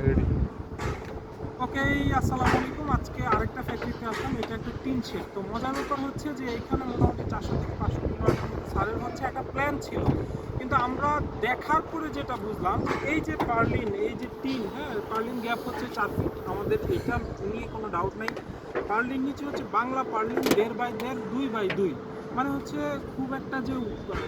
Ready. ওকে, আসসালামু আলাইকুম। আজকে আরেকটা ফ্যাক্টরিতে আসলাম। এটা একটা টিন শেড। তো মজার ব্যাপার হচ্ছে যে এইখানে মোটামুটি 400 থেকে 500 কিলোমিটার মতো স্যারের হচ্ছে একটা প্ল্যান ছিল। কিন্তু আমরা দেখার পরে যেটা বুঝলাম যে এই যে পার্লিন, এই যে টিন, হ্যাঁ, পার্লিন গ্যাপ হচ্ছে 4 ফিট। আমাদের এটা নিয়ে কোনো ডাউট নাই। পার্লিন নিচে হচ্ছে বাংলা পার্লিন 1.5 বাই 1.5, 2 বাই 2। মানে হচ্ছে খুব একটা যে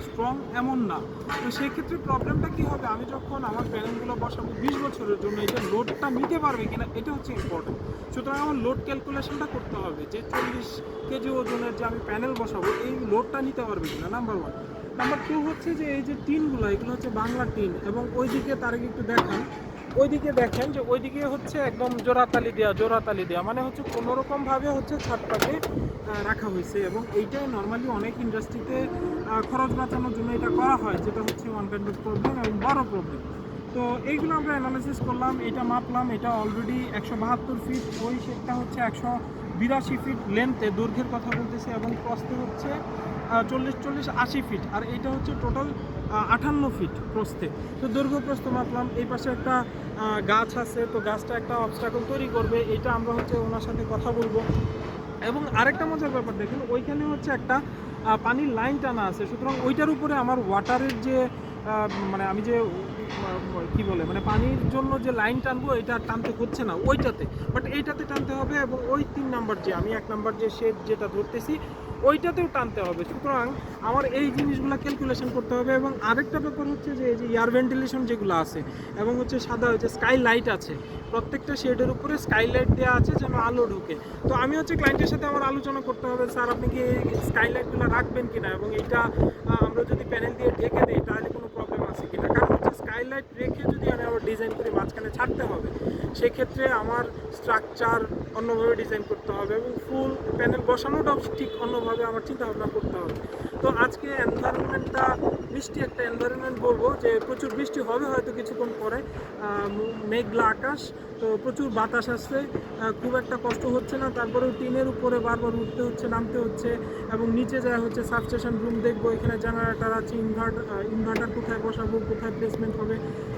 স্ট্রং এমন না। তো সেক্ষেত্রে প্রবলেমটা কী হবে, আমি যখন আমার প্যানেলগুলো বসাবো 20 বছরের জন্য, এটা লোডটা নিতে পারবে কিনা এটা হচ্ছে ইম্পর্টেন্ট। সুতরাং আমার লোড ক্যালকুলেশনটা করতে হবে যে 40 কেজি ওজনের যে আমি প্যানেল বসাবো এই লোডটা নিতে পারবে কিনা, নাম্বার 1। নাম্বার 2 হচ্ছে যে এই যে টিনগুলো, এগুলো হচ্ছে বাংলা টিন, এবং ওইদিকে তার আগে একটু দেখান, ওইদিকে দেখেন যে ওইদিকে হচ্ছে একদম জোড়াতালি দেওয়া, মানে হচ্ছে কোনোরকমভাবে হচ্ছে ছাদটাকে রাখা হয়েছে। এবং এইটাই নর্মালি অনেক ইন্ডাস্ট্রিতে খরচ বাঁচানোর জন্য এটা করা হয়, যেটা হচ্ছে ওয়ান কাইন্ড অফ প্রবলেম এবং বড় প্রবলেম। তো এইগুলো আমরা অ্যানালাইসিস করলাম, এটা মাপলাম, এটা অলরেডি 172 ফিট, ওই শেডটা হচ্ছে 182 ফিট লেন্থে, দৈর্ঘ্যের কথা বলতেছে, এবং প্রস্থে হচ্ছে 40-80 ফিট, আর এইটা হচ্ছে টোটাল 58 ফিট প্রস্থে। তো দৈর্ঘ্য প্রস্থ মাপলাম। এই পাশে একটা গাছ আছে, তো গাছটা একটা অবস্ট্রাকল তৈরি করবে, এটা আমরা হচ্ছে ওনার সাথে কথা বলবো। এবং আরেকটা মজার ব্যাপার দেখেন, ওইখানে হচ্ছে একটা পানির লাইন টানা আছে। সুতরাং ওইটার উপরে আমার ওয়াটারের যে মানে আমি যে কি বলে মানে পানির জন্য যে লাইন টানবো, এটা টানতে হচ্ছে না ওইটাতে, বাট এইটাতে টানতে হবে। এবং ওই 3 নাম্বার যে আমি 1 নাম্বার যে শেড যেটা ধরতেছি ওইটাতেও টানতে হবে। সুতরাং আমার এই জিনিসগুলো ক্যালকুলেশন করতে হবে। এবং আরেকটা ব্যাপার হচ্ছে যে এই যে এয়ার ভেন্টিলেশন যেগুলো আছে, এবং হচ্ছে সাদা হচ্ছে স্কাই লাইট আছে, প্রত্যেকটা শেডের উপরে স্কাই লাইট দেওয়া আছে যেন আলো ঢুকে। তো আমি হচ্ছে ক্লায়েন্টের সাথে আমার আলোচনা করতে হবে, স্যার আপনি কি স্কাই লাইটগুলো রাখবেন কিনা, এবং এইটা আমরা যদি প্যানেল দিয়ে ঢেকে দিই তাহলে কোনো প্রবলেম আছে কিনা। কারণ হচ্ছে স্কাই লাইট রেখে যদি আমি আবার ডিজাইন করে মাঝখানে ছাড়তে হবে, সেক্ষেত্রে আমার স্ট্রাকচার অন্যভাবে ডিজাইন করতে হবে, এবং ফুল প্যানেল বসানোটাও ঠিক অন্যভাবে আমার চিন্তা ভাবনা করতে হবে। তো আজকে এনভায়রনমেন্টটা মিষ্টি একটা এনভায়রনমেন্ট বলবো, যে প্রচুর বৃষ্টি হবে হয়তো কিছুক্ষণ পরে, মেঘলা আকাশ, তো প্রচুর বাতাস আসছে, খুব একটা কষ্ট হচ্ছে না। তারপরেও টিনের উপরে বারবার উঠতে হচ্ছে, নামতে হচ্ছে, এবং নিচে যায় হচ্ছে সাবস্টেশন রুম দেখবো, এখানে জেনারেটর আছে, ইনভার্টার কোথায় বসাবো, কোথায় প্লেসমেন্ট হবে,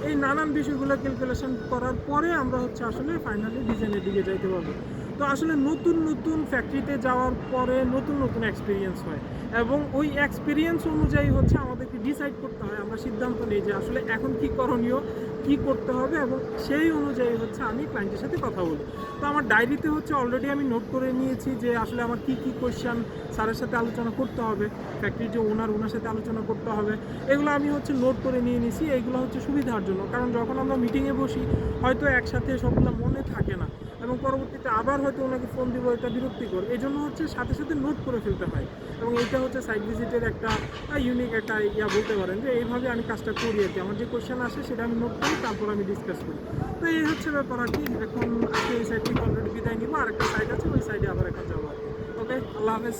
এই নানান বিষয়গুলো ক্যালকুলেশন করার পরে আমরা হচ্ছে আসলে ফাইনালি ডিজাইনের দিকে যাইতে পারবো। তো আসলে নতুন নতুন ফ্যাক্টরিতে যাওয়ার পরে নতুন নতুন এক্সপিরিয়েন্স হয়, এবং ওই এক্সপিরিয়েন্স অনুযায়ী হচ্ছে আমাদেরকে ডিসাইড করতে হয়, আমরা সিদ্ধান্ত নিই যে আসলে এখন কি করণীয়, কি করতে হবে, এবং সেই অনুযায়ী হচ্ছে আমি ক্লায়েন্টের সাথে কথা বলি। তো আমার ডায়েরিতে হচ্ছে অলরেডি আমি নোট করে নিয়েছি যে আসলে আমার কি কি কোয়েশ্চেন স্যারের সাথে আলোচনা করতে হবে, ফ্যাক্টরির যে ওনার সাথে আলোচনা করতে হবে, এগুলো আমি হচ্ছে নোট করে নিয়ে নিয়েছি। এইগুলো হচ্ছে সুবিধার জন্য, কারণ যখন আমরা মিটিংয়ে বসি হয়তো একসাথে সবগুলো মনে থাকে না, এবং পরবর্তীতে আবার হয়তো ওনাকে ফোন দিব, এটা বিরক্তিকর। এই জন্য হচ্ছে সাথে সাথে নোট করে ফেলতে হয়। এবং এইটা হচ্ছে সাইট ভিজিটের একটা ইউনিক একটা বলতে পারেন, যে এইভাবে আমি কাজটা করি আর কি। আমার যে কোয়েশ্চেন আসে সেটা আমি নোট করি, তারপর আমি ডিসকাস করি। তো এই হচ্ছে ব্যাপার আর কি। এখন আজকে এই সাইড থেকে অলরেডি বিদায় নিব, আর একটা সাইড আছে, ওই সাইডে আবার এখন যাবো আর কি। ওকে, আল্লাহ হাফেজ।